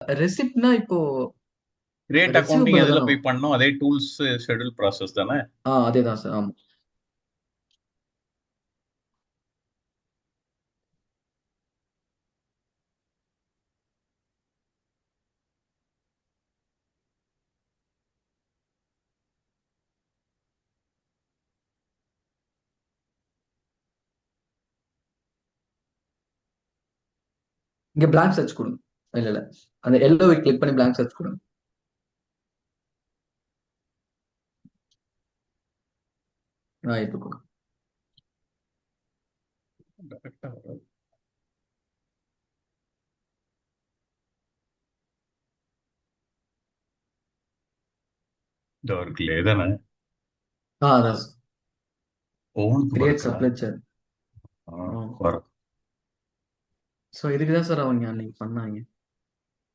ரெசிப்ட்னா இப்போ create accounting receivable எதுல தானோ? போய் பண்ணோம்? அதே டூல்ஸ் ஷெட்யூல் ப்ராசஸ் தானே? அதேதான் சார். ஆமா. இங்க பிளாங்க் சர்ச் கொடுங்க. இல்ல இல்ல, அந்த எல்லோவை கிளிக் பண்ணி பிளாங்க் சர்ச் கொடுங்க. இப்போ கொடுங்க. கரெக்டா வரும். இந்த ஒர்க்ல தானே அதான் சார். ஒவ்வொன்றுக்கு கிரியேட் படுக்கா. சப்ளை சேர். வரும். ஸோ இதுக்கு தான் சார் அவங்க அன்னைக்கு பண்ணாங்க.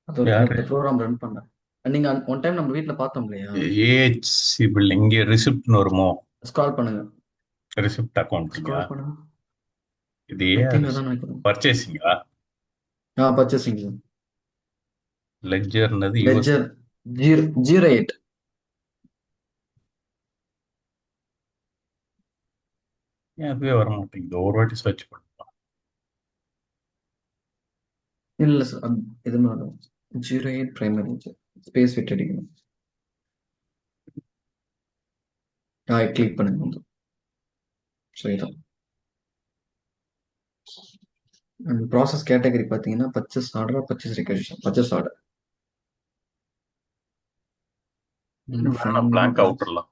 அது ஒரு யாரு? இந்த ப்ரோக்ராம் ரன் பண்ணேன். நீங்க ஒன் டைம் நம்ம வீட்ல பார்த்தோம் இல்லையா? ஏஹெச்சி பில்டிங் இங்கே ரிசிப்ட்னு வருமோ? ஸ்க்ரால் பண்ணுங்க. ரிசிப்ட் அக்கௌண்டிங்கா? ஸ்க்ரால் பண்ணுங்க. இது ஐ ஏன் திங்க் அதான் நினைக்கிறேன். பர்ச்சேசிங்கா? Purchasing sir. லெட்ஜர்னது யூஎஸ். லெட்ஜர் 08. ஏன் அதுவே வர மாட்டேங்குது? ஒரு வாட்டி சர்ச் பண்ணலாம். இல்ல சார், எதுவுமே வரும். 08 பிரைமரி ஸ்பேஸ் விட்டு அடிக்கணும். கிளிக் பண்ணுங்க வந்து. ஸோ இதான் ப்ராசஸ் கேட்டகரி பார்த்தீங்கன்னா purchase order, purchase requisition, purchase order. வேணாம், ஃபைனல் பிளாங்க் ப்ராசஸ். அவுட்ரலாம்.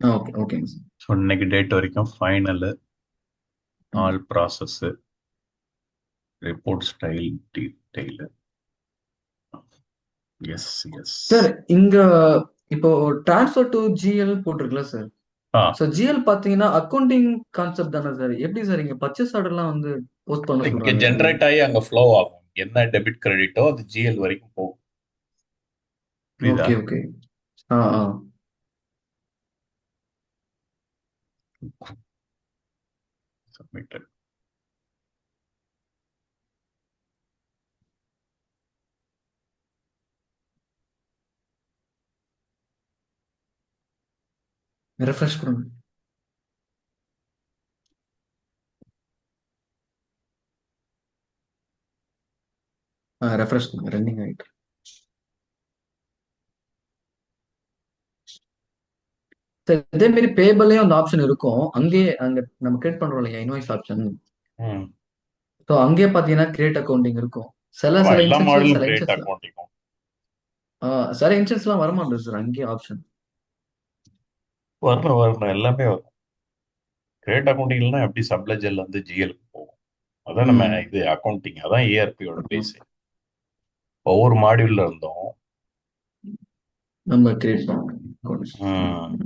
ஓகே ஓகேங்க சார். ஸோ இன்னைக்கு டேட் வரைக்கும் final all process report style detail. Yes yes. Sir இங்க இப்போ ட்ரான்ஸ்ஃபர் டு ஜிஎல் போட்டிருக்குல்ல சார். ஆ, ஸோ ஜிஎல் பார்த்தீங்கன்னா அக்கௌண்டிங் கான்செப்ட் தானே சார்? எப்படி சார் இங்க பர்ச்சேஸ் ஆர்டர்லாம் வந்து போஸ்ட் பண்ண இங்க சொல்றாங்க எனக்கு? ஜென்ரேட் ஆகி அங்க ஃப்ளோ ஆகும். என்ன டெபிட் கிரெடிட்டோ அது ஜிஎல் வரைக்கும் போகும். புரியுதா? Okay okay. ஆ ஆ சப்மிட்டட். ரெஃப்ரெஷ் பண்ணுங்க. ரெஃப்ரெஷ் பண்ணுங்க, ரன்னிங் ஆயிட்டு. சார் இதே மாதிரி பேபிளையும் அந்த ஆப்ஷன் இருக்கும். அங்கேயே அங்க நம்ம கிரியேட் பண்றோம் இல்லையா இன்வாய்ஸ் ஆப்ஷன். ம். ஸோ அங்கேயே பார்த்தீங்கன்னா கிரியேட் அக்கௌண்டிங் இருக்கும். சில ஆமா, சில எல்லா இன்ஸ்டன்ஸ்ல மாடலும் சில கிரியேட் இன்ஸ்டன்ஸ்ல அக்கௌண்டிங். சில இன்ஸ்டன்ஸ்லாம் வரமாட்டேது சார் அங்கேயே ஆப்ஷன். வரணும் வரணும், எல்லாமே வரும். கிரியேட் அக்கௌண்டிங்லாம் எப்படி சப்லெஜர்ல இருந்து ஜிஎலுக்கு போகும்? அதான் நம்ம ம். இது அக்கௌண்டிங், அதான் ஏஆர்பியோட ஆமா. பேஸ். ஒவ்வொரு மாடியூல்ல இருந்தும். நம்ம கிரியேட் பண்ணணும். ம்.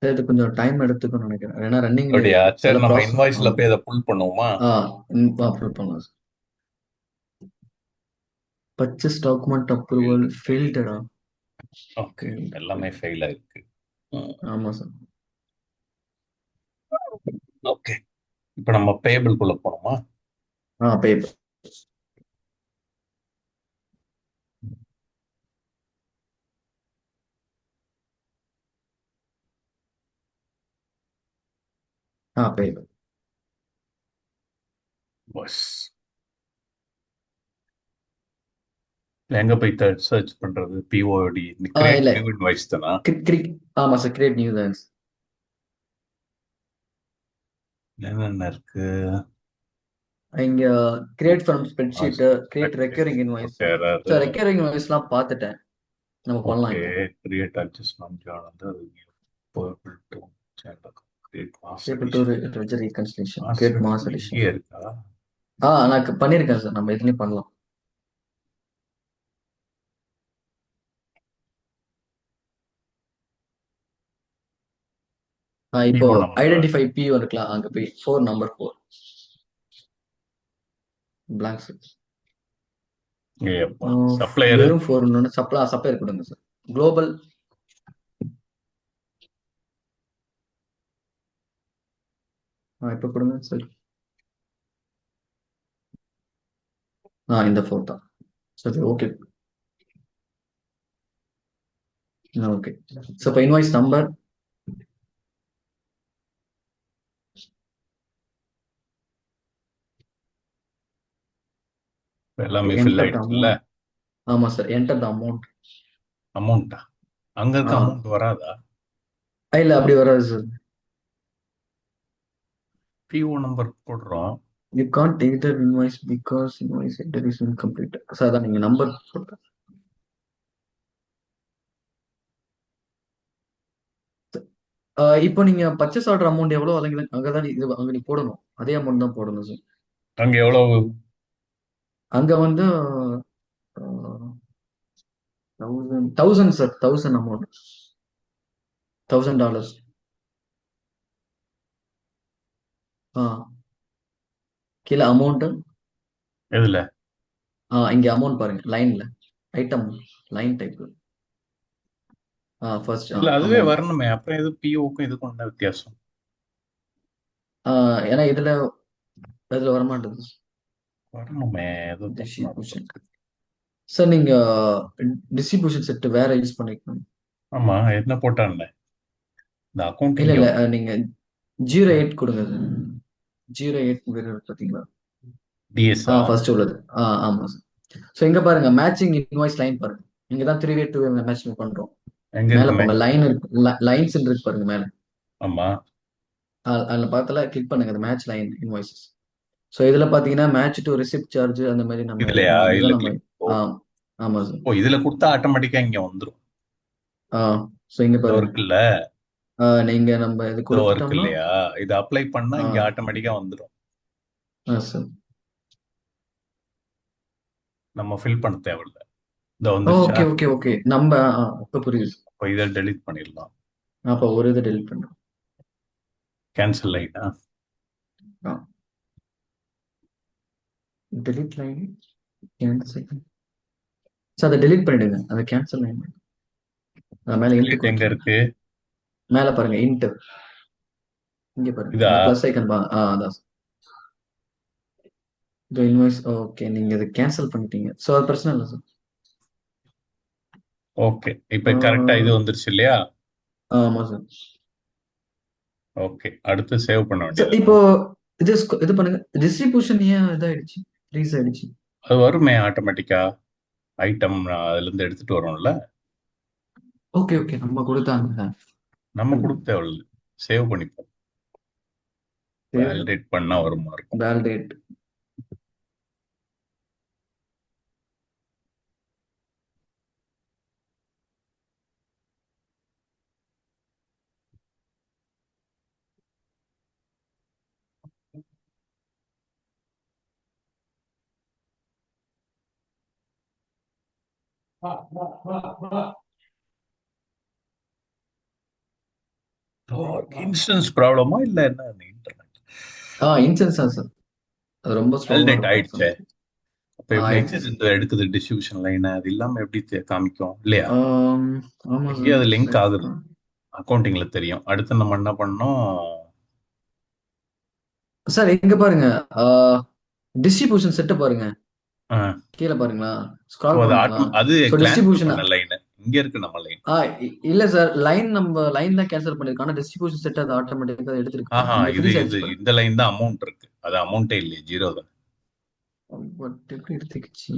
இது கொஞ்சம் டைம் எடுத்துக்கும்னு நினைக்கிறேன். ஏன்னா ரன்னிங்ல அப்படியா? இருக்கு சில சரி, நம்ம ப்ராசஸ். இன்வாய்ஸ்ல போய் அதை புல் பண்ணுவோமா? அப்லோட் பண்ணலாம் sir. Purchase document approval failed failed. ஃபெயில்டடா? ஓகே, எல்லாமே ஃபெயில் ஆயிருக்கு. ஆமா சார். ஓகே, இப்போ நம்ம பேபிள்குள்ள போனோமா? பேப்பர். பேப்பர். பஸ் எங்க போய் சர்ச் பண்றது? பிஓடி இந்த கிரியேட் இல்ல. நியூ இன்வாய்ஸ் தானா? கிரிக். ஆமா சார், கிரியேட் நியூ தான். என்னென்ன இருக்கு? இங்க create from spreadsheet, create recurring invoice. Okay, அதாவது சார் ரெக்கரிங் இன்வாய்ஸ்லாம் பார்த்துட்டேன். நம்ம பண்ணலாம் ஓகே. இப்போ. கிரியேட் அட்ஜஸ்ட்மெண்ட் வந்து அது purple tone channel. Create mass table to edition. Ledger reconciliation, mass create mass edition edition. இங்கேயே இருக்கா? நான் பண்ணியிருக்கேன் சார். நம்ம இதுலயும் பண்ணலாம். இப்போ நியூ நம்பர். ஐடென்டிஃபை பி இருக்கலாம், அங்க போய் 4 நம்பர் 4. Blank sir. ஏப்பா சப்ளையரு வெறும் 4 சப்ளையர் கொடுங்க சார். குளோபல். இப்போ கொடுங்க சார். இந்த 4 தான் சரி. Okay okay. ஸோ இப்போ இன்வாய்ஸ் நம்பர் எல்லாமே ஃபில் என்டர் த ஆயிடுச்சுல்ல? அமௌண்ட். ஆமாம் சார், என்டர் த அமௌண்ட். அமௌண்ட்டா? அங்க இருக்க அமௌண்ட் வராதா? இல்லை அப்படி வராது சார். பிஓ நம்பர் போடுறோம். You can't editor invoice because invoice enter is incomplete. Sir அதான் நீங்கள் நம்பர் போட்டேன். இப்போ நீங்க பர்ச்சேஸ் ஆர்டர் அமௌண்ட் எவ்வளோ அங்கதான் இது அங்க நீ போடணும். அதே அமௌண்ட் தான் போடணும் சார். அங்க எவ்வளவு? அங்க வந்து 1000 சார். 1000 அமௌண்ட். $1000. ஆ கீழே அமௌண்ட். எதுல? இங்க அமௌண்ட் பாருங்க, லைன்ல ஐட்டம் லைன் டைப். ஃபர்ஸ்ட் இல்ல அதுவே அமௌண்ட். வரணுமே. அப்புறம் எது பிஓக்கும் இதுக்கும் என்ன வித்தியாசம்? ஏன்னா இதுல இதுல வரமாட்டேது. வரணுமே, ஏதோ தப்பு டிஸ்ட்ரிபியூஷன். நடந்திருக்கு. சார் நீங்க டிஸ்ட்ரிபியூஷன் செட் வேற யூஸ் பண்ணிக்கணும். ஆமா, என்ன போட்டான்ல இந்த அக்கௌண்ட் இல்ல இங்க இல்ல வந்து நீங்க 08 கொடுங்க. 08 வேற பாத்தீங்களா? டிஎஸ்ஆ ஃபர்ஸ்ட் உள்ளது. ஆமா சார். ஸோ இங்க பாருங்க, மேட்சிங் இன்வாய்ஸ் லைன் பாருங்க. இங்க தான் 3 வே 2 மேட்ச் பண்றோம். எங்க மேல இருக்குமே? போங்க, லைன் இருக்கு. லைன்ஸ் இருக்கு பாருங்க மேல. ஆமா, அதுல பார்த்தால கிளிக் பண்ணுங்க, அந்த மேட்ச் லைன் இன்வாய்சஸ். ஸோ இதுல பாத்தீங்கன்னா மேட்ச் டு ரிசிப்ட் சார்ஜ் அந்த மாதிரி நம்ம இதுலயா? எடுக்கணும். இல்ல இதுதான் நம்ம. கிளிக். ஓ. ஆ ஆமா சார். ஓ, இதுல கொடுத்தா ஆட்டோமேட்டிக்கா இங்க வந்துரும். ஆ ஸோ இங்க இதோ பாருங்க. இருக்குல்ல. நீங்க நம்ம இது இதோ இருக்கு கொடுத்துட்டோம்னா. இல்லையா? இது அப்ளை பண்ணா ஆ இங்க ஆட்டோமேட்டிக்கா வந்துரும். சார். நம்ம ஃபில் பண்ண தேவையில்ல. இதோ வந்துருச்சா? Okay okay okay. நம்ம இப்ப புரியுது. இப்போ இதை டெலீட் பண்ணிடலாம். அப்ப ஒரு இதை டெலிட் பண்றோம். கேன்சல் ஆயிட்டா? Delete line cancel. சார் அதை டெலிட் பண்ணிடுங்க, அதை கேன்சல் லைன். மேல இன்ட்டு டெலீட் எங்க கொடுத்துருங்க. இருக்கு? மேல பாருங்க இன்ட்டு. இங்க பாருங்க இதா? இந்த பிளஸ் ஐக்கன் அதான். இது இன்வாய்ஸ். ஓகே நீங்க இதை கேன்சல் பண்ணிட்டீங்க, ஸோ அது பிரச்சனை இல்லை சார். ஓகே, இப்ப கரெக்டா இது வந்துருச்சு இல்லையா? ஆமா சார். ஓகே, அடுத்து சேவ் பண்ண சார் வேண்டியதுதான். இப்போ இது இது பண்ணுங்க. டிஸ்ட்ரிபியூஷன் ஏன் இதாயிடுச்சு, ஃப்ரீஸ் ஆயிடுச்சு? அது வருமே ஆட்டோமேட்டிக்கா. ஐட்டம் அதுல இருந்து எடுத்துட்டு வரோம்ல. ஓகே ஓகே, நம்ம கொடுத்தாங்க. நம்ம கொடுக்க தேவையில்ல, சேவ் பண்ணிப்போம். வேலிடேட் பண்ணா வருமா இருக்கும். வேலிடேட். இன்ஸ்டன்ஸ் ப்ராப்ளமா இல்ல என்ன இன்டர்நெட்? இன்சென்ஸ் தான் சார். அது ரொம்ப ஸ்லோவா வேலிடேட் இருக்கும் ஆயிடுச்சே. sometimes. அப்ப எப்படி ஆயிடுச்சு சார். எங்க எடுக்குது டிஸ்ட்ரிபியூஷன் லைன்? அது இல்லாம எப்படி காமிக்கும் இல்லையா? ஆமா எங்கேயோ சார். அது லிங்க் ஆகுது. அக்கௌண்டிங்ல தெரியும். அடுத்து நம்ம என்ன பண்ணோம்? சார் இங்க பாருங்க, டிஸ்ட்ரிபியூஷன் செட் பாருங்க. ஆ, கீழே பாருங்களா, ஓ, ஸ்க்ரால் அது பண்ணுங்களா? அது ஸோ கேன்சல் டிஸ்ட்ரிபியூஷன். பண்ண லைன் இங்க இருக்கு நம்ம லைன். இல்ல சார், நம்ம லைன் தான் கேன்சல் பண்ணிருக்கோம். ஆனா டிஸ்ட்ரிபியூஷன் செட் அது ஆட்டோமேட்டிக்கா எடுத்திருக்கு. ஆஹா, இங்க இது ஃப்ரீஸ் இது ஆயிடுச்சு பாருங்க. இந்த லைன் தான் அமௌண்ட் இருக்கு. அது அமௌண்ட்டே இல்லையே, ஜீரோ தான். பட் எப்படி எடுத்துக்கிச்சு?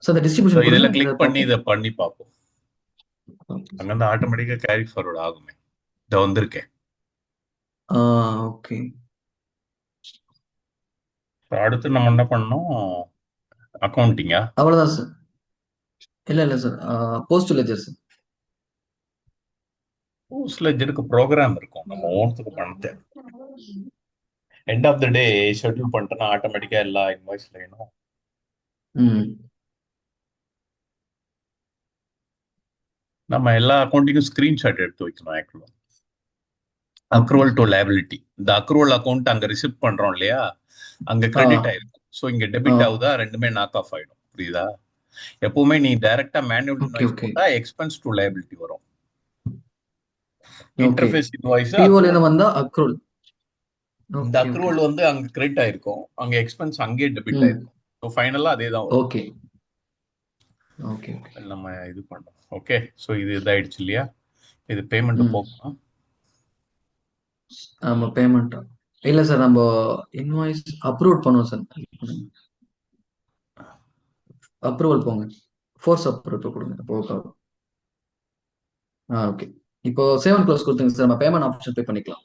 சார் அந்த So, டிஸ்ட்ரிபியூஷன் இதுல கொடுங்க, இதை கிளிக் பண்ணி பார்ப்போம். இதை பண்ணி பார்ப்போம். அங்கிருந்து ஆட்டோமேட்டிக்கா கேரி ஃபார்வர்ட் ஆகுமே. இதை வந்திருக்கேன். ஓகே. அடுத்து நம்ம என்ன பண்ணோம்? அக்கௌண்டிங்கா? அவ்வளவுதான் சார். இல்ல இல்ல சார், போஸ்ட் லெஜர் சார். ஸ்லெட்ஜருக்கு ப்ரோக்ராம் இருக்கும், நம்ம ஓனத்துக்கு பண்ண தேவை. End of the day schedule பண்ணிட்டோம்னா ஆட்டோமேட்டிக்கா எல்லா இன்வாய்ஸ் லைனும். ம் நம்ம எல்லா அக்கௌண்ட்டிங்கும் ஸ்கிரீன்ஷாட் எடுத்து வைக்கணும் ஆக்சுவலா. ஓகே. Accrual to liability. இந்த அக்ரூவல் அக்கௌண்ட் அங்க ரிசிப்ட் பண்றோம் இல்லையா, அங்க கிரெடிட் ஆயிருக்கும். ஸோ இங்க டெபிட் ஆகுதா, ரெண்டுமே நாக் ஆஃப் ஆயிடும். புரியுதா? எப்பவுமே நீ டைரக்டா மேனுவல் ஓகே இன்வாய்ஸ் ஓகே போட்டா எக்ஸ்பென்ஸ் டு லைபிலிட்டி வரும். ஓகே. இன்டர்ஃபேஸ் இன்வாய்ஸ் பிஓல அக்ரூவல். இருந்து வந்தா அக்ரூல். இந்த ஓகே ஓகே. அக்ரூவல் வந்து அங்க கிரெடிட் ஆயிருக்கும், அங்க எக்ஸ்பென்ஸ் அங்கேயே டெபிட் ம். ஆயிருக்கும். ஸோ ஃபைனலா அதே தான் வரும். Okay okay okay. நம்ம இது பண்ணோம். ஓகே, ஸோ இது இதாயிடுச்சு இல்லையா? இது பேமெண்ட் ம். போகும். ஆமா பேமெண்ட். இல்ல சார், நம்ம இன்வாய்ஸ் அப்ரூவ் பண்ணுவோம் சார். அப்ரூவல் போங்க. ஃபோர்ஸ் அப்ரூவல் கொடுங்க போக. ஓகே. இப்போ சேவன் க்ளோஸ் கொடுத்துங்க சார், நம்ம பேமெண்ட் ஆப்ஷன் பே பண்ணிக்கலாம்.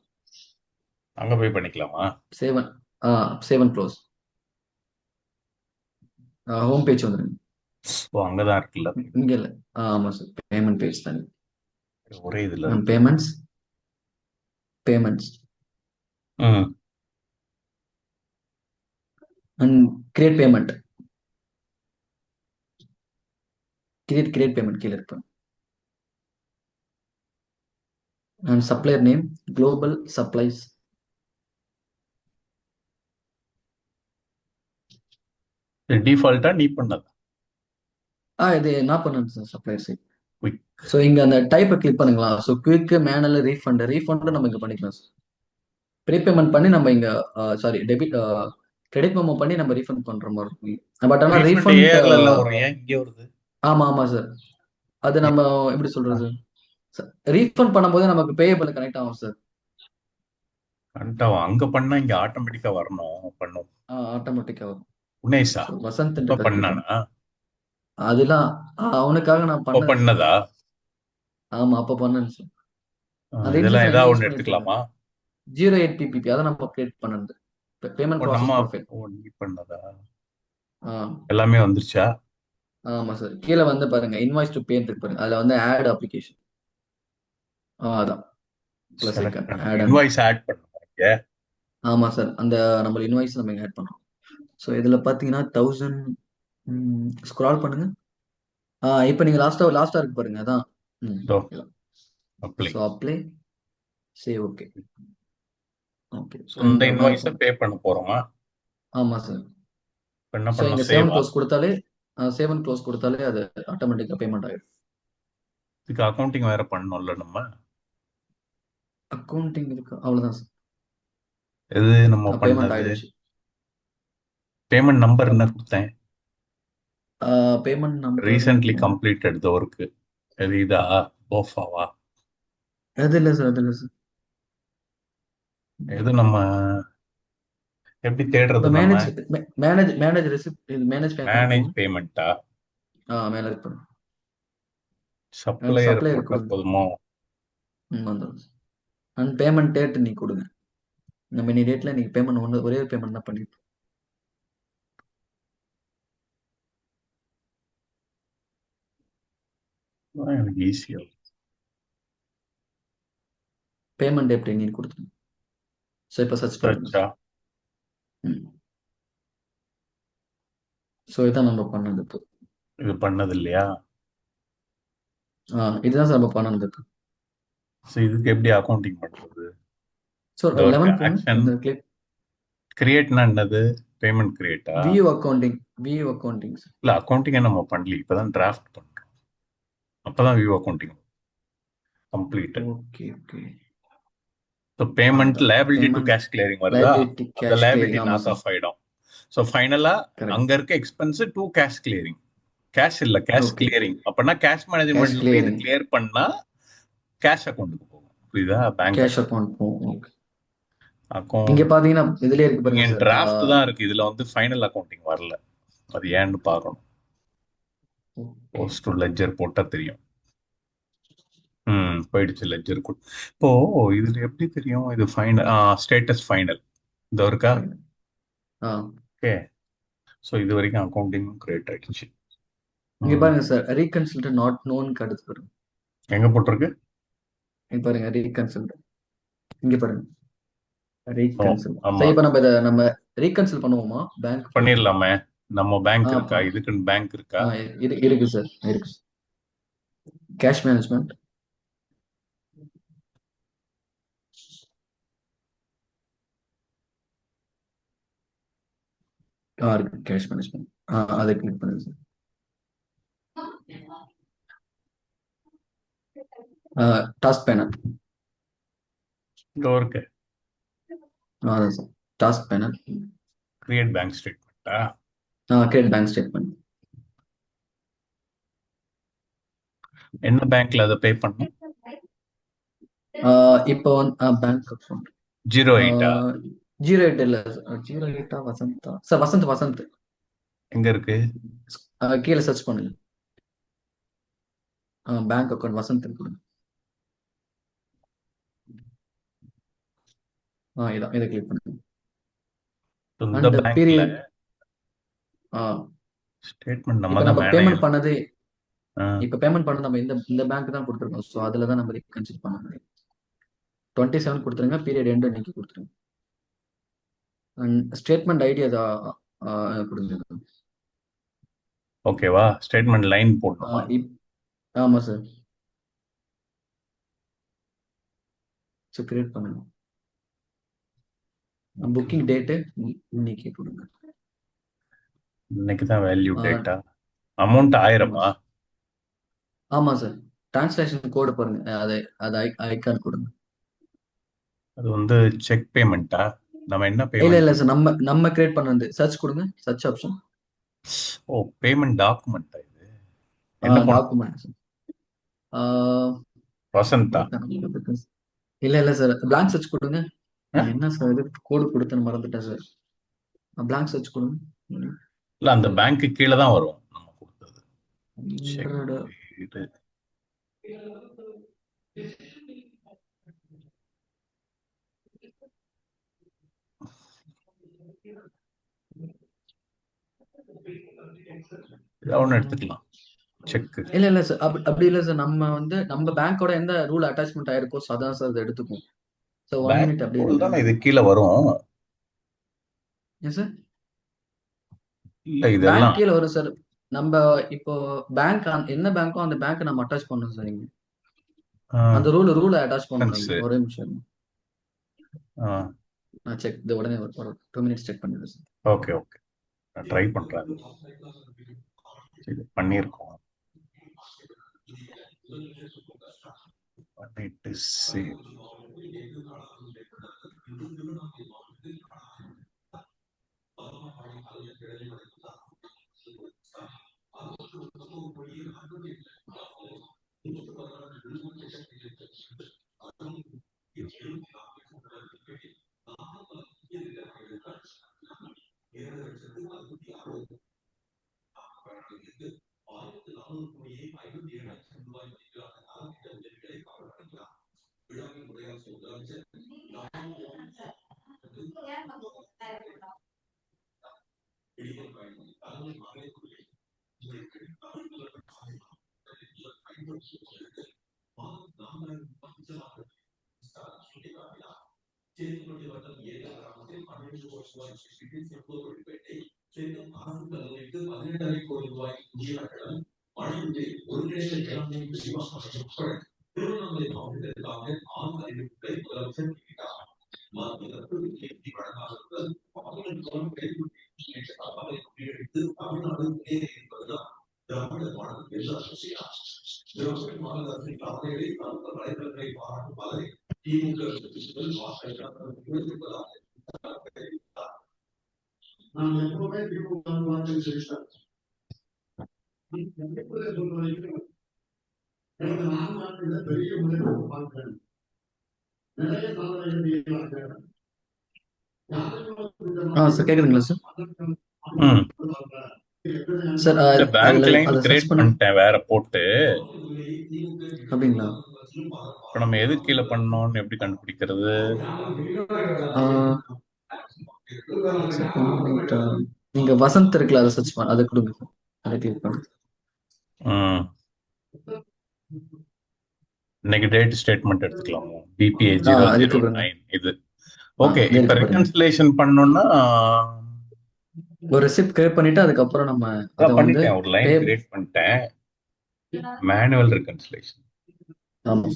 அங்க போய் பண்ணிக்கலாமா? சேவன். ஆ சேவன் க்ளோஸ். ஹோம் பேஜ் வந்துருங்க. ஓ, அங்கதான் இருக்குல்ல. இங்க இல்ல. ஆமா சார், பேமெண்ட் பேஜ் தானே. ஒரே இதுல இருக்கு. பேமெண்ட்ஸ். பேமெண்ட்ஸ் ம். And create payment. Create payment கீழே இருப்பேன். And supplier name global supplies. டிஃபால்ட்டா நீ பண்ணதா? இது நான் பண்ணேன் sir, supplier side. Quick. So இங்க அந்த டைப்பை கிளிக் பண்ணுங்களா. ஸோ குயிக், மேனுவல், ரீஃபண்ட் நம்ம இங்க பண்ணிக்கலாம் சார். ப்ரீபேமெண்ட் பண்ணி நம்ம இங்க சாரி டெபிட் கிரெடிட் மெமோ பண்ணி நம்ம ரீஃபண்ட் பண்ற மாதிரி இருக்கும். பட் ஆனால் ரீஃபண்ட் ரீஃபண்ட் ஏஆர்ல எல்லாம் வரும், ஏன் இங்கே வருது? ஆமா ஆமா சார். அது நம்ம எப்படி சொல்றது, ரீஃபண்ட் பண்ணும்போது நமக்கு பேயபிள் கனெக்ட் ஆகும் சார். கரெக்டா அங்க பண்ணா இங்க ஆட்டோமேட்டிக்கா வரணும், பண்ணும். ஆட்டோமேட்டிக்கா வரும். உன்னேஷா ஸோ வசந்த் இப்ப கிளிக் பண்ணுங்க. பண்ணானா? அதெல்லாம் அவனுக்காக நான் இப்ப பண்ணது சார். பண்ணதா? ஆமா அப்ப பண்ணேன் சார். அந்த இதெல்லாம் இன்சூரன்ஸ் நான் ஏதாவது யூஸ் ஒண்ணு பண்ணி வச்சிருக்கேன். எடுத்துக்கலாமா? 08 PPP அதை நம்ம கிரியேட் பண்ணது. ஓ பேமெண்ட் நம்ம ப்ராசஸ் ப்ரொஃபைல். ஓ நீ பண்ணதா? ஆ எல்லாமே வந்துருச்சா? ஆமா சார். கீழே வந்து பாருங்க, இன்வாய்ஸ் டு பே இருக்கு பாருங்க, அதுல வந்து ஆட் அப்ளிகேஷன். அதான் பிளஸ் செலக்ட் ஐக்கான் பண்ண ஆட் அண்ட். இன்வாய்ஸ் ஆட் பண்ணுங்க இங்க. ஆமா சார், அந்த நம்ம இன்வாய்ஸ் நம்ம ஆட் பண்றோம். ஸோ இதுல பாத்தீங்கன்னா 1000. ஸ்க்ரால் பண்ணுங்க. இப்போ நீங்க லாஸ்டா இருக்கு பாருங்க, அதான். ம். இதோ apply. So apply, save. Okay okay. So இந்த இங்க நான் இப்போ. இன்வாய்ஸை பே பண்ண போறோமா? ஆமா சார். இப்ப என்ன ஸோ பண்ணணும், இங்க சேவா? சேவன் க்ளோஸ் கொடுத்தாலே அது ஆட்டோமேட்டிக்கா பேமெண்ட் ஆயிடும். இதுக்கு அக்கௌண்டிங் வேற பண்ணணும்ல நம்ம? அக்கௌண்டிங் இருக்கு, அவ்வளவுதான் சார். எது நம்ம பேமெண்ட் பண்ணது? ஆயிடுச்சு. பேமெண்ட் நம்பர் என்ன கொடுத்தேன்? Payment number. Recently completed the work. எது இதா? போஃபாவா? அது இல்லை சார், அது இல்லை சார். எது நம்ம எப்படி தேடுறது இப்போ நம்ம? மேனேஜ் ரெசிப்ட், இது மேனேஜ் பேமெண்ட் மேனேஜ் போகும். பேமெண்டா? மேனேஜ் பண்ணுங்க. அண்ட் சப்ளையர் சப்ளையர் போட்டா கொடுங்க. போதுமோ? வந்துடும். அண்ட் பேமெண்ட் டேட் நீ கொடுங்க. நம்ம இன்னி டேட்ல நீங்க பேமெண்ட் ஒரே ஒரு பேமெண்ட் தான் பண்ணிருப்போம். எனக்கு ஈஸியா. பேமெண்ட் எப்படி நீ கொடுத்துருங்க. ஸோ இப்போ சர்ச் பண்ணுங்க. சர்ச்சா? ஸோ இதான் நம்ம பண்ணது இப்போ. இது பண்ணது இல்லையா? இதுதான் சார் நம்ம பண்ணது இப்போ. ஸோ இதுக்கு எப்படி அக்கௌண்டிங் பண்றது? ஸோ இதோ இருக்கு 11 போங்க, ஆக்ஷன். இந்த கிளிக். கிரியேட்னா என்னது? பேமெண்ட் கிரியேட்டா? View accounting. View accounting sir. இல்ல அக்கௌண்டிங்கே நம்ம பண்ணல, இப்பதான் டிராஃப்ட் பண்றோம். அப்பதான் வியூ அக்கௌண்டிங் complete. Okay okay. So payment அதான் liability to payment cash clearing வருதா? லைபிலிட்டி அந்த கேஷ் லைபிலிட்டி கிளியரிங். ஆமா நாக் சார். ஆஃப் ஆயிடும். ஸோ ஃபைனலா கரெக்ட். அங்க இருக்க expense to cash clearing. Cash இல்ல, கேஷ் ஓகே. கிளியரிங். அப்படின்னா கேஷ் கேஷ் மேனேஜ்மெண்ட்ல போய் இது கிளியரிங். கிளியர் பண்ணா கேஷ் அக்கௌண்ட்டுக்கு போகும். புரியுதா? Bank cash account. அக்கௌண்ட் போகும். ஓகே. இங்க அக்கௌண்ட் பாத்தீங்கன்னா இதுலயே இருக்கு இங்க பாருங்க சார். டிராஃப்ட் தான் இருக்கு, இதுல வந்து ஃபைனல் அக்கௌண்டிங் வரல. அது ஏன்னு பார்க்கணும். ஓகே. போஸ்ட் டு லெட்ஜர் போட்டா தெரியும். போயிடுச்சு லெட்ஜர் கூட. இப்போ இதுல எப்படி தெரியும் இது ஃபைனல்? ஸ்டேட்டஸ் ஃபைனல் இந்த இருக்கா? Fine. ஆ ஓகே. ஸோ இது வரைக்கும் அக்கௌண்டிங் கிரியேட் ஆயிடுச்சு. இங்க பாருங்க சார், ரீகன்சில்ட் நாட் நோன் அடுத்து பாருங்க. எங்க போட்டிருக்கு? இங்க பாருங்க ரீகன்சில்ட். இங்க பாருங்க ஓ ரீகன்சில். ஆமா, சரி, இப்போ நம்ம இதை ரீகன்சில் பண்ணுவோமா பேங்க் போயிட்டு. பண்ணிடலாமே. நம்ம பேங்க் இருக்கா? பண்ணலாம். இதுக்குன்னு பேங்க் இருக்கா? இருக்கு சார், இருக்கு. Cash management. இருக்கு கேஷ் மேனேஜ்மெண்ட். அதை கிளிக் பண்ணுங்க சார். Task panel. இதோ இருக்கு. அதான் sir task panel. Create bank ஸ்டேட்மெண்ட்டா? Create bank statement. என்ன பேங்க்ல அதை பே பண்ணும்? இப்போ பேங்க் அக்கௌண்ட் 08 08 இல்ல சார். 08 வசந்தா சார்? வசந்த். எங்க இருக்கு? கீழே சர்ச் பண்ணுங்க. பேங்க் அக்கௌண்ட் வசந்த் கொடுங்க. இதை கிளிக் பண்ணுங்க. இந்த அண்ட் பேங்க்ல பீரியட். ஸ்டேட்மெண்ட் நம்ம இப்போ தான் நம்ம பேமெண்ட் மேனேஜர். பண்ணது நம்ம இந்த பேங்க் தான் கொடுத்துருக்கோம். ஸோ அதில் தான் நம்ம கன்சிடர் பண்ண முடியும். 27 கொடுத்துருங்க. பீரியட் எண்டு இன்னைக்கு கொடுத்துருங்க. அண்ட் ஸ்டேட்மெண்ட் ஐடி அதை கொடுங்க. ஓகேவா? ஸ்டேட்மெண்ட் லைன் போடணுமா? ஆமாம் சார். ஸோ கிரியேட் பண்ணுங்க. புக்கிங் டேட்டு இன்னைக்கு கொடுங்க. இன்னைக்கு தான் வேல்யூ டேட்டா. அமௌண்ட் 1000-ஆ? ஆமா சார். டிரான்சாக்ஷன் கோடு பாருங்க. அது ஐகான் கொடுங்க. அது வந்து செக் பேமெண்ட்டா? நம்ம என்ன இல்ல பேமெண்ட்? இல்ல சார். நம்ம கிரியேட் பண்ணது. சர்ச் கொடுங்க. Search option. ஓ, பேமெண்ட் டாக்குமெண்டா இது? என்ன பண்ண? டாக்குமெண்ட். வசந்தா? இல்ல சார். பிளாங்க் சர்ச் கொடுங்க. என்ன சார் இது கோடு கொடுத்தேன்னு மறந்துட்டேன் சார். பிளாங்க் சர்ச் கொடுங்க. இல்ல, அந்த பேங்க்கு கீழே தான் வரும் நம்ம கொடுத்தது. செக் 100. இது ஒன்று எடுத்துக்கலாம். செக். இல்ல சார். அப்படி இல்ல சார். நம்ம பேங்கோட எந்த ரூல் அட்டாச்மெண்ட் ஆயிருக்கோ அதான் சார் அதை எடுத்துக்கும். ஸோ 1 மினிட் அப்படி பேங்க் இருங்க. தானே இது கீழே வரும். ஏன் சார்? இல்ல, பேங்க் இதெல்லாம் கீழே வரும் சார். நம்ம இப்போ பேங்க் என்ன பேங்கோ அந்த பேங்க் நம்ம அட்டாச் பண்ணணும் சார். நீங்க அந்த ரூலை அட்டாச் பண்ணணும் expense. நீங்க. ஒரே நிமிஷம். ஆ, செக் இது உடனே ஒரு 2 மினிட்ஸ் செக் பண்ணிடுறேன் சார். ஓகே ஓகே, நான் ட்ரை பண்றேன். இது பண்ணியிருக்கோம். பண்ணிட்டு save. சார் கேக்குதுங்களா சார்? ம் சார் பேங்க் லைன் அதை சர்ச் கிரியேட் பண்ண. பண்ணிட்டேன் வேற போட்டு. அப்படிங்களா? இப்போ நம்ம எது கீழே பண்ணோம்னு எப்படி கண்டுபிடிக்கிறது? நீங்க வசந்த் இருக்குல்ல அதை சர்ச் பண்ண. அதை கொடுங்க சார். அதை கிளிக் பண்ணுங்க. இன்னைக்கு டேட் ஸ்டேட்மெண்ட் எடுத்துக்கலாமோ? பிபிஏ அதுக்கு 009 இது. ஓகே, இது இப்போ இருக்கு பாருங்க. ரெக்கன்சிலேஷன் பண்ணோம்னா ஒரு ரெசிப்ட் கிரியேட் பண்ணிட்டு அதுக்கப்புறம் நம்ம அதை வந்து பண்ணிட்டேன். ஒரு லைன் கிரியேட் பண்ணிட்டேன். Manual reconciliation. ஆமா.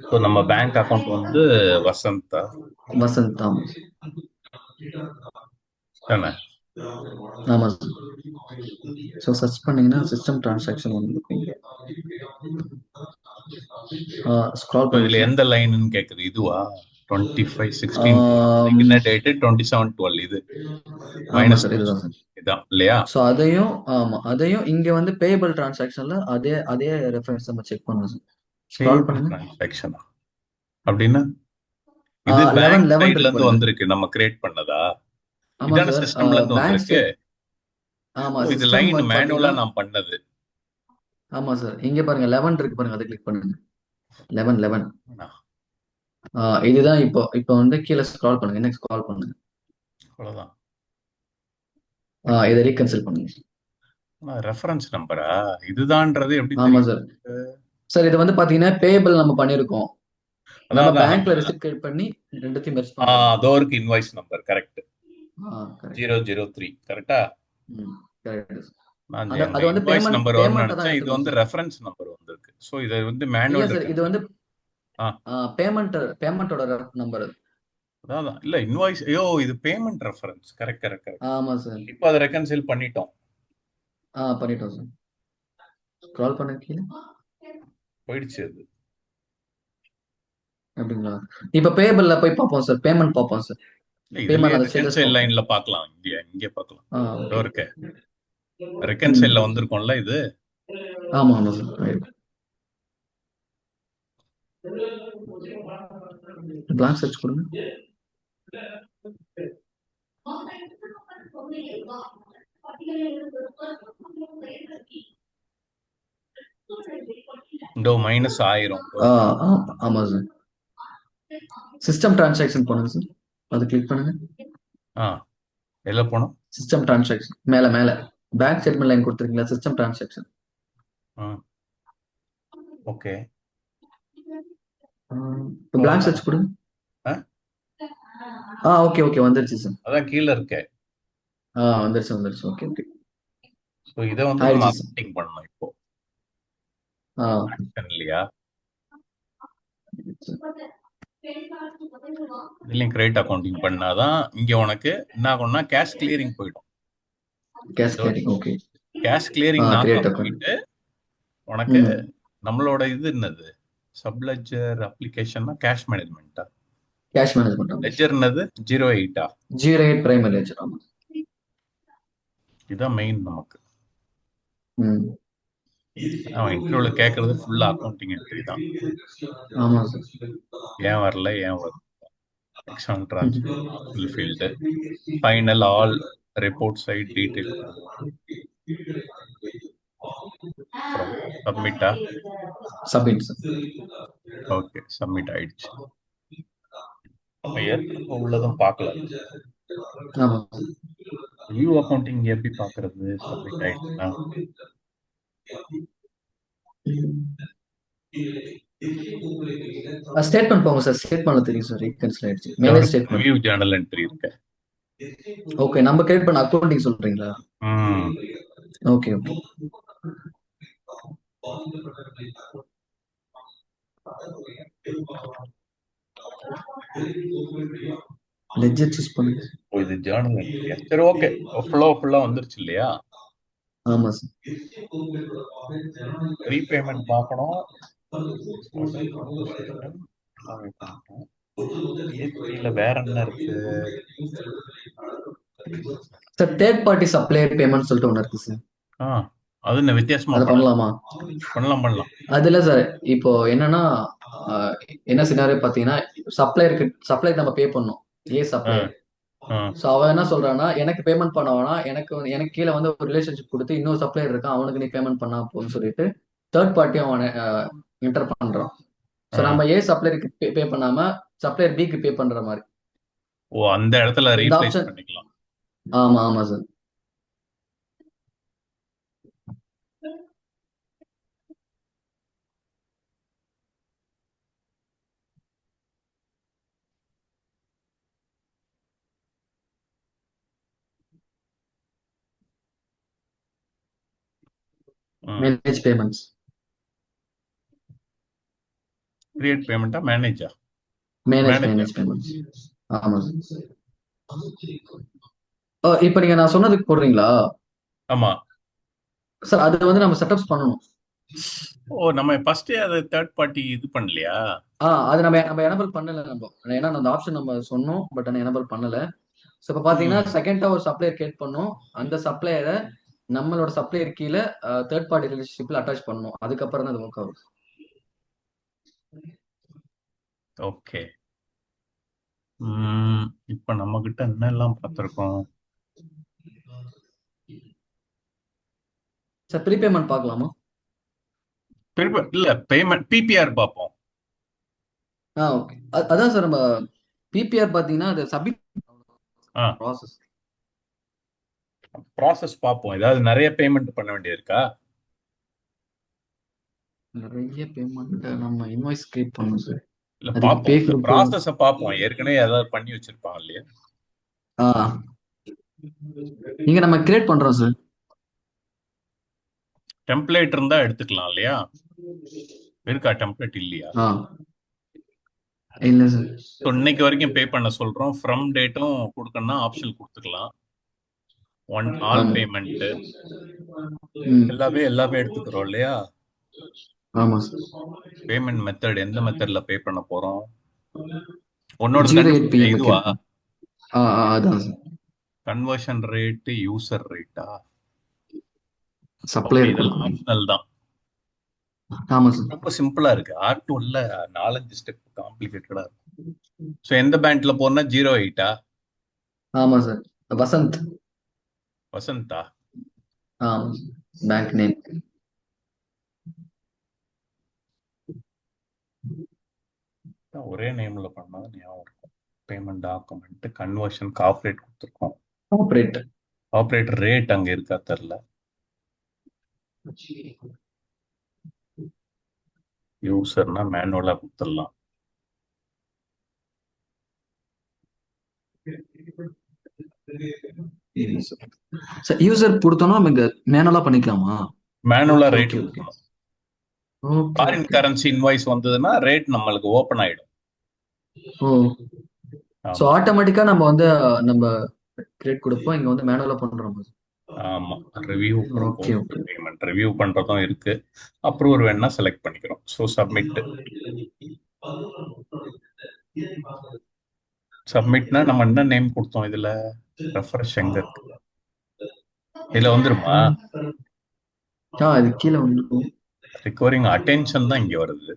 ஸோ நம்ம பேங்க் அக்கவுண்ட் வந்து வசந்தா வசந்த். ஆமா தானே? ஆமா சார். ஸோ சர்ச் பண்ணீங்கன்னா சிஸ்டம் டிரான்சாக்ஷன் வந்து ஸ்க்ரால் இதுல பண்ணுங்க எந்த லைன்னு கேக்குது? இதுவா? 25/16 சார். இன்னைக்கு என்ன டேட்டு? 27/12. இது ஆமா மைனஸ் சார், இதுதான் சார். இதான் இல்லையா? ஸோ அதையும் ஆமா அதையும் இங்க வந்து பேயபிள் டிரான்சாக்ஷன்ல அதே அதே ரெஃபரன்ஸ் நம்ம செக் பண்ணணும் சார். ஸ்க்ரால் பேபிள் பண்ணுங்க. டிரான்சாக்ஷனா அப்படின்னா? இது 11 பேங்க் 11 சைடுல இருக்கு இருந்து பாருங்க. வந்திருக்கு, நம்ம கிரியேட் பண்ணதா? ஆமா இதான சார். சிஸ்டம்ல இருந்து பேங்க் வந்திருக்கு. ஸ்டேட். ஆமா ஓ, இது சிஸ்டம் லைன் வந்து மேனுவலா பாத்தீங்கன்னா. நான் பண்ணது. ஆமா சார், இங்க பாருங்க 11 இருக்கு பாருங்க, அதை கிளிக் பண்ணுங்க. 11 11. இதுதான். இப்போ இப்போ வந்து கீழே ஸ்க்ரால் பண்ணுங்க, நெக்ஸ்ட் ஸ்க்ரால் பண்ணுங்க. அவ்வளவுதான். இதை ரீகன்சில் பண்ணுங்க. ரெஃபரன்ஸ் நம்பரா இதுதான்றது எப்படி ஆமா தெரியும்? சார். சார் இது வந்து பாத்தீங்கன்னா பேயபிள் நம்ம பண்ணிருக்கோம். நம்ம அதான் நம்ம பேங்க்ல ரெசிப்ட் கிரியேட் பண்ணி ரெண்டுத்தையும் மெர்ஜ் பண்றோம். அதோ இருக்கு இன்வாய்ஸ் நம்பர், கரெக்ட். கரெக்ட். 003 கரெக்டா? கரெக்ட். நான் அது அந்த அது வந்து இன்வாய்ஸ் பேமெண்ட் நம்பர் வரும்னு பேமெண்ட்டை தான் நினைச்சேன். இது எடுத்துக்கணும் வந்து சார். ரெஃபரன்ஸ் நம்பர் வந்திருக்கு. ஸோ இது வந்து இல்ல மேனுவல் சார், இது வந்து ரெக்கன்சில். ஆ பேமெண்டோட நம்பர். அதான் இல்ல இன்வாய்ஸ். ஐயோ, இது payment reference. Correct correct correct. ஆமா சார். இப்போ அதை ரெக்கன்சில் பண்ணிட்டோம். பண்ணிட்டோம் சார். ஸ்க்ரால் பண்ண கீழே போயிடுச்சு அது. அப்படிங்களா? இப்ப பேபிள்ல போய் பார்ப்போம் சார், பேமெண்ட் பார்ப்போம் சார். இல்ல இதுலயே பேமெண்ட் அந்த ஸ்டேட்டஸ் ரெக்கன்சைல் பார்ப்போம். லைன்ல பார்க்கலாம். இங்கே பார்க்கலாம். இதோ ஓகே. இருக்க ரெக்கன்சைல்ல வந்திருக்கும்ல இது. ஆமா ஆமா சார். பிளாங்க் சர்ச் கொடுங்க. இந்த -1000. ஆமா சார். சிஸ்டம் டிரான்சாக்ஷன் பண்ணுங்க சார், அது கிளிக் பண்ணுங்க. ஆ எல்லாம் போனோம். சிஸ்டம் டிரான்சாக்ஷன் மேல மேல பேங்க் ஸ்டேட்மெண்ட் லைன் கொடுத்துருக்கீங்களா? System transaction. Okay. Blank search கொடுங்க. ஓகே ஓகே, வந்துருச்சு சார். அதான் கீழே இருக்கே. வந்துருச்சு வந்துருச்சு. Okay okay. ஸோ இதை வந்து நம்ம ஆயிடுச்சு சார். அப்டேட் பண்ணணும் இப்போ. ஆ இல்லையா? இதுலயும் கிரெடிட் அக்கௌண்டிங் பண்ணாதான் இங்க உனக்கு என்ன ஆகும்னா கேஷ் கிளியரிங் போயிடும். Cash clearing. Okay. Cash clearing create நாக்கா அக்கௌண்ட். போயிட்டு உனக்கு நம்மளோட இது என்னது? சப்லெஜர் அப்ளிகேஷன்னா கேஷ் மேனேஜ்மெண்டா? Cash management. லெஜர் என்னது? 08 08 பிரைமரி லெட்ஜர். ஆமா. இதுதான் மெயின் நமக்கு. ம் அவன் இன்டர்வியூல கேட்கறது ஃபுல்லா அக்கௌண்டிங் என்ட்ரி தான். ஆமா சார். ஏன் வரல ஏன் வரல? External transfer field final all report side detail அப்புறம் சப்மிட்டா? Submit sir. ஓகே, சப்மிட் ஆயிடுச்சு. நம்ம ஏற்கனவே உள்ளதும் பார்க்கல. ஆமா. வியூ அக்கௌண்டிங் எப்படி பார்க்கறது? சப்மிட் ஆயிடுச்சுன்னா ஸ்டேட்மெண்ட் போங்க சார். ஸ்டேட்மெண்ட்ல தெரியும் சார், ரீகன்சில் ஆயிடுச்சு. மேலே ஸ்டேட்மெண்ட். வியூ ஜேர்னல் என்ட்ரி இருக்கு. ஓகே, நம்ம கிரியேட் பண்ண அக்கௌண்டிங் சொல்றீங்களா? ம் ஓகே ஓகே. லெட்ஜர் சூஸ் பண்ணுங்க. இது ஜேர்னல் என்ட்ரியா? சரி ஓகே. ஃபுல்லா வந்துருச்சு இல்லையா? ஆமா சார். ரீபேமெண்ட் பார்க்கணும். ஏபில வேற என்ன இருக்கு sir? Third party supplier payment சொல்லிட்டு ஒன்று இருக்கு சார். அது என்ன வித்தியாசமா அது பண்ணலாமா? பண்ணலாம். அது இல்ல சார். இப்போ என்னன்னா, என்ன சினாரியோ பாத்தீங்கன்னா, சப்ளையர் நம்ம பே பண்ணோம். சப்ளையர். சோ அவன் என்ன சொல்றான்னா, எனக்கு பேமெண்ட் பண்ண வேணாம், எனக்கு கீழே வந்து ஒரு ரிலேஷன்ஷிப் கொடுத்து இன்னொரு சப்ளையர் இருக்கான், அவனுக்கு நீ பேமெண்ட் பண்ணா போதும்னு சொல்லிட்டு தேர்ட் பார்ட்டி அவன் என்டர் பண்றான். சோ நம்ம சப்ளையருக்கு பே பண்ணாம சப்ளையர் பிக்கு பே பண்ற மாதிரி. ஓ, அந்த இடத்துல இந்த ரீப்ளேஸ் ஆப்ஷன். பண்ணிக்கலாம். ஆமா ஆமா சார். Manage payments. கிரியேட் பேமெண்ட்டா மேனேஜா? மேனேஜ் மேனேஜா? Manage payments. ஆமா சார். இப்போ நீங்க நான் சொன்னதுக்கு போடுறீங்களா ஆமா. சார்? அது வந்து நம்ம செட்டப்ஸ் பண்ணணும். ஓ, நம்ம ஃபர்ஸ்டே அதை தேர்ட் பார்ட்டி இது பண்ணலையா? அது நம்ம நம்ம எனபிள் பண்ணல நம்ம. ஏன்னா அந்த ஆப்ஷன் நம்ம சொன்னோம், பட் ஆனால் எனபிள் பண்ணல. ஸோ இப்போ பார்த்தீங்கன்னா ம். செகண்டா ஒரு சப்ளையர் கிரியேட் பண்ணோம். அந்த சப்ளையரை நம்மளோட சப்ளையர் கீழே தேர்ட் பார்ட்டி ரிலேஷன்ஷிப்ல அட்டாச் பண்ணணும். அதுக்கப்புறம் தான் அது ஒர்க் ஆகும். ஓகே. இப்ப நம்ம கிட்ட என்னெல்லாம் பார்த்துருக்கோம்? சார் ப்ரீபேமெண்ட் பார்க்கலாமா? திரும்ப இல்ல, பேமெண்ட் பிபிஆர் பார்ப்போம். ஓகே. அதான் சார், நம்ம பிபிஆர் பார்த்தீங்கன்னா அது சப்மிட் ஆ, ப்ராசஸ். ப்ராசஸ் பார்ப்போம். ஏதாவது நிறைய பேமெண்ட் பண்ண வேண்டியது இருக்கா? நிறைய பேமெண்ட் நம்ம இன்வாய்ஸ் கிரியேட் பண்ணணும் சார். இல்ல அதுக்கு பே பார்ப்போம், இந்த குரூப். ப்ராசஸ பார்ப்போம். ஏற்கனவே ஏதாவது பண்ணி வச்சிருப்பாங்க இல்லையா? ஆ இங்க நம்ம கிரியேட் பண்றோம் சார். டெம்ப்ளேட் இருந்தா எடுத்துக்கலாம் இல்லையா? இருக்கா டெம்ப்ளேட்? இல்லையா? ஆ இல்ல சார். ஸோ இன்னைக்கு வரைக்கும் பே பண்ண சொல்றோம். ஃப்ரம் டேட்டும் கொடுக்கணும்னா ஆப்ஷன் கொடுத்துக்கலாம். ஒன் ஆல் ஆமா. பேமெண்ட் ம். எல்லாமே எடுத்துக்கிறோம் இல்லையா? ஆமா சார். பேமெண்ட் மெத்தட் எந்த மெத்தட்ல பே பண்ண போறோம்? உன்னோட 08 கண்டுபிடிச்ச PM இதுவா? கிரியேட் பண்ணோம். அதான் சார். கன்வர்ஷன் ரேட்டு, யூசர் ரேட்டா? ஓகே, சப்ளையர் இதெல்லாம் கொடுக்கணும். ஆப்ஷனல் தான். ஆமா சார். ரொம்ப சிம்பிளா இருக்கு. R2ல 4-5 ஸ்டெப் காம்ப்ளிகேட்டடா இருக்கும். ஸோ எந்த பேங்க்ல போனா 08ஆ? ஆமா சார். வசந்த். வசந்தா? ஆமா சார். Bank name. ஒரே நேம்ல பண்ணா ஞாபகம் இருக்கும். பேமெண்ட் டாக்குமெண்ட், கன்வர்ஷன், கார்ப்பரேட் கொடுத்துருக்கோம். ஆப்ரேட். ஆப்ரேட்டர் ரேட் அங்க இருக்கா தெரியல. யூசர்னா மேனுவலா கொடுத்துடலாம். சார் யூசர் கொடுத்தோம்னா நம்ம இங்க மேனுவலா பண்ணிக்கலாமா? மேனுவலா ஓகே ரேட் ஓகே ஓகே. கொடுக்கணும். Okay foreign okay. Currency invoice வந்ததுன்னா ரேட் நம்மளுக்கு ஓபன் ஆயிடும். ஓ. ஸோ ஆமா. ஆட்டோமேட்டிக்கா நம்ம வந்து நம்ம கிரியேட் கொடுப்போம், இங்க வந்து மேனுவலா பண்றோம். ஆமா, review okay propose okay. Payment review பண்றதும் இருக்கு. அப்ரூவர் வேணா செலக்ட் பண்ணிக்கிறோம். So submit. சப்மிட்னா நம்ம என்ன நேம் கொடுத்தோம் இதுல? ரெஃப்ரெஷ் எங்க இருக்கு? இதுல வந்துருமா? இது கீழே வந்துடும். ரிகவரிங் அட்டென்ஷன் தான் இங்க வருது.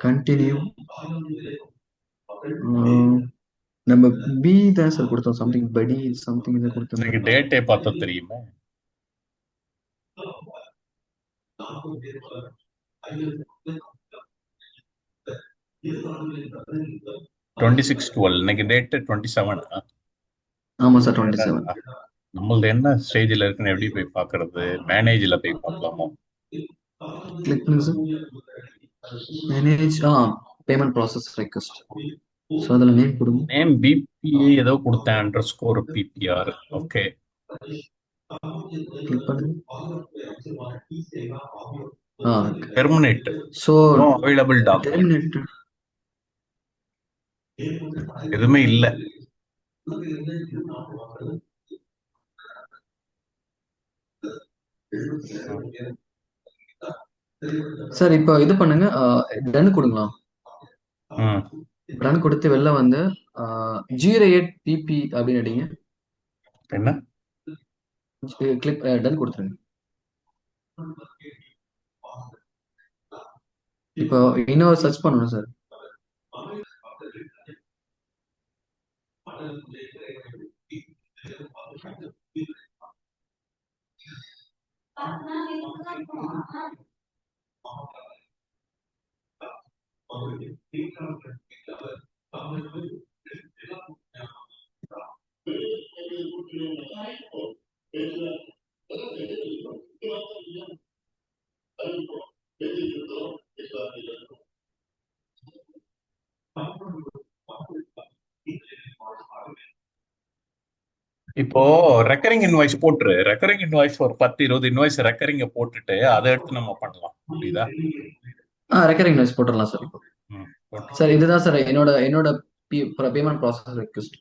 கண்டினியூ. நம்ம பி தான் சார் கொடுத்தோம். சம்திங் படி சம்திங் இதை கொடுத்த இன்னைக்கு மாதிரி. டேட்டே பார்த்தா தெரியுமே. 26/12. இன்னைக்கு டேட் 27. ஆமா சார், 27. நம்மளது என்ன ஸ்டேஜ்ல இருக்குன்னு எப்படி போய் பாக்குறது? மேனேஜ்ல போய் பார்க்கலாமோ? கிளிக் பண்ணுங்க sir. Manage payment process request. So அதில் நேம் கொடுங்க. நேம் பிபிஏ ஏதோ கொடுத்தேன், underscore PBR. Okay, click பண்ணுங்க. Terminate. So no available document. Terminate. எதுவுமே இல்ல. சார் இப்போ இது பண்ணுங்க, டன் கொடுங்களா? ம். டன் கொடுத்து வெளில வந்து 08 பிபி அப்படின்னு அடிங்க. என்ன? கிளிக் டன் கொடுத்துருங்க. இப்போ இன்னொரு சர்ச் பண்ணணும் சார். இப்போ ரெக்கரிங் இன்வாய்ஸ் போட்டுரு. ரெக்கரிங் இன்வாய்ஸ் ஒரு 10-20 இன்வாய்ஸ் ரெக்கரிங்க போட்டுட்டு அதை எடுத்து நம்ம பண்ணலாம். புரியுதா? ரெக்கரிங் இன்வாய்ஸ் போட்டுடலாம் சார் இப்போ. போட்டுரு. சார் இதுதான் சார் என்னோட என்னோட payment process request.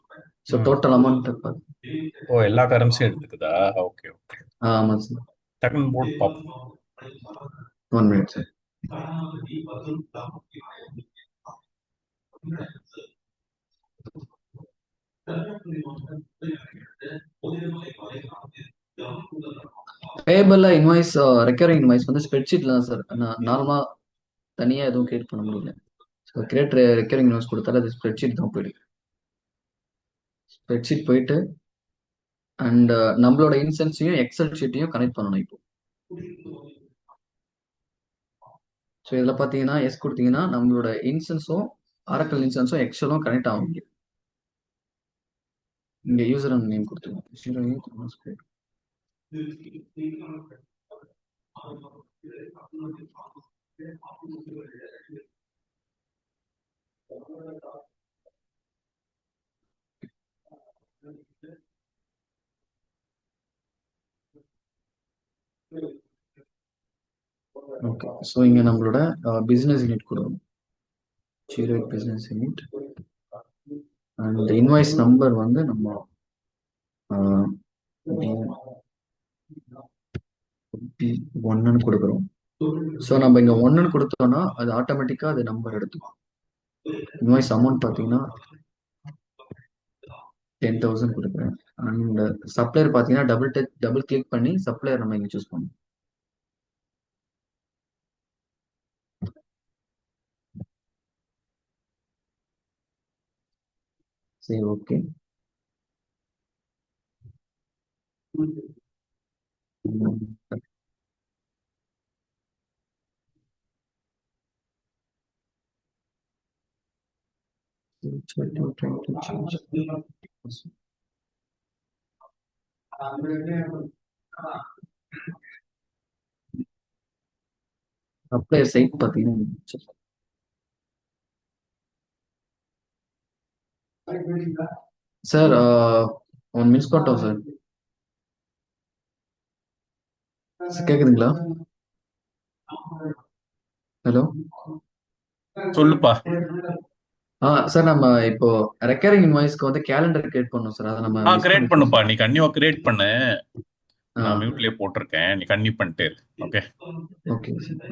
So total amount இருப்பாரு. ஓ, எல்லா கரன்சியும் எடுத்துக்குதா? Okay okay. ஆமாம் சார். டக்குன்னு போட்டு பார்ப்போம். 1 minute sir. Payable invoice recurring invoice வந்து ஸ்ப்ரெட்ஷீட்ல தான் சார். நான் நார்மலா தனியா எதுவும் கிரியேட் பண்ண முடியல. ஸோ கிரியேட் ரெக்கரிங் இன்வாய்ஸ் கொடுத்தாலும் அது ஸ்ப்ரெட்ஷீட் தான் போயிடுது. ஸ்ப்ரெட்ஷீட் போயிட்டு அண்ட் நம்மளோட இன்சென்ஸையும் எக்ஸல் ஷீட்டையும் கனெக்ட் பண்ணணும் இப்போ. ஸோ இதில் பார்த்தீங்கன்னா எஸ் கொடுத்தீங்கன்னா நம்மளோட இன்சென்ஸும் ஆரக்கல் இன்சென்ஸும் எக்ஸலும் கனெக்ட் ஆகும். இங்கே யூசர் அண்ட் நேம் கொடுத்துருங்க. ஓகே, ஸோ இங்கே நம்மளோட பிஸ்னஸ் யூனிட் கொடுக்கணும். Zero business unit and invoice number வந்து நம்ம ஒன்னு கொடுக்குறோம். ஸோ நம்ம இங்கே ஒன்னு கொடுத்தோம்னா அது ஆட்டோமேட்டிக்காக அது நம்பர் எடுத்துக்கும். இன்வாய்ஸ் அமௌண்ட் பார்த்தீங்கன்னா 10,000 கொடுக்குறேன். அண்ட் சப்ளையர் பார்த்தீங்கன்னா டபுள் கிளிக் பண்ணி சப்ளையர் நம்ம இங்கே சூஸ் பண்ணணும். சரி, ஓகே. சப்ளையர் சைட் பார்த்தீங்கன்னா சார் 1 மினிட்ஸ் பார்த்தோம் சார். கேக்குதுங்களா? ஹலோ சொல்லுப்பா. சார் நம்ம இப்போ ரெக்கரிங் இன்வாய்ஸ்க்கு வந்து கேலண்டர் கிரியேட் பண்ணோம் சார். அதை நம்ம மிஸ் கிரியேட் பண்ணிட்டோம். பண்ணுப்பா. நீ கன்னியூவா கிரியேட் பண்ணு. நான் மியூட்லயே போட்டிருக்கேன். நீ கன்னியூ பண்ணிட்டு. Okay okay sir.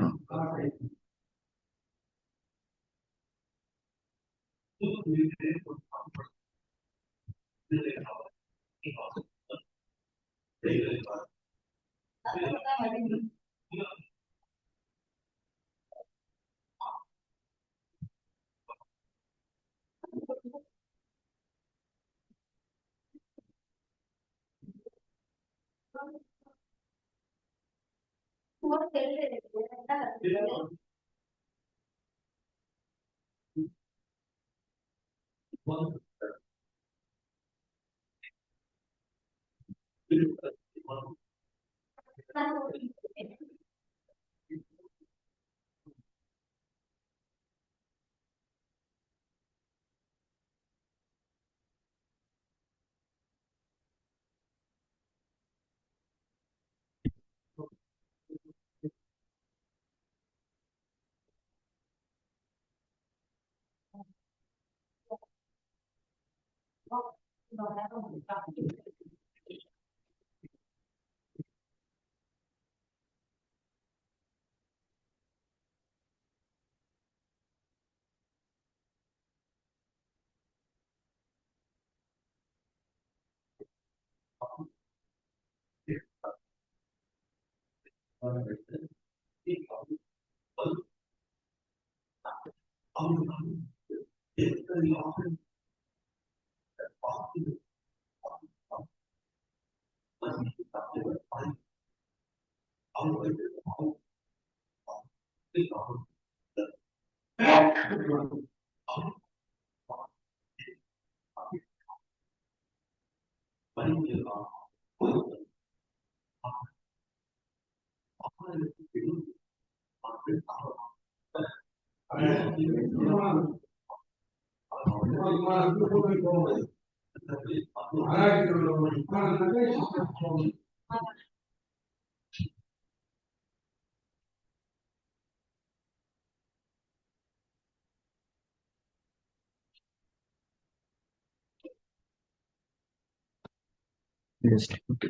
Yes. Okay.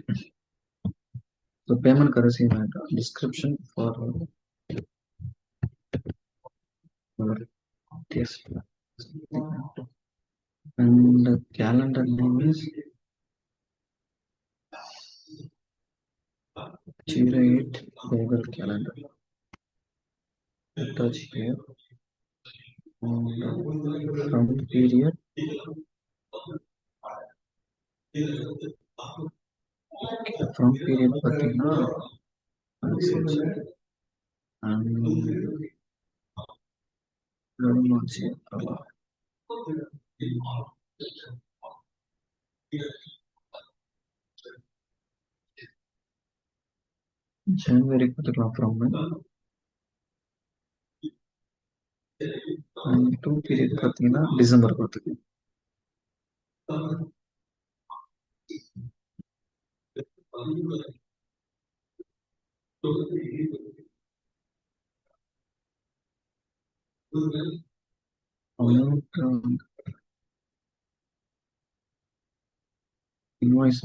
So payment currency description for our yes. And the calendar name is Curate Google Calendar. Touch here. And from period பார்த்தீங்கன்னா ஜனவரி கொடுத்துக்கலாம் ஃப்ரம் டூ பீரியட் பார்த்தீங்கன்னா டிசம்பர் கொடுத்துக்கலாம். Invoice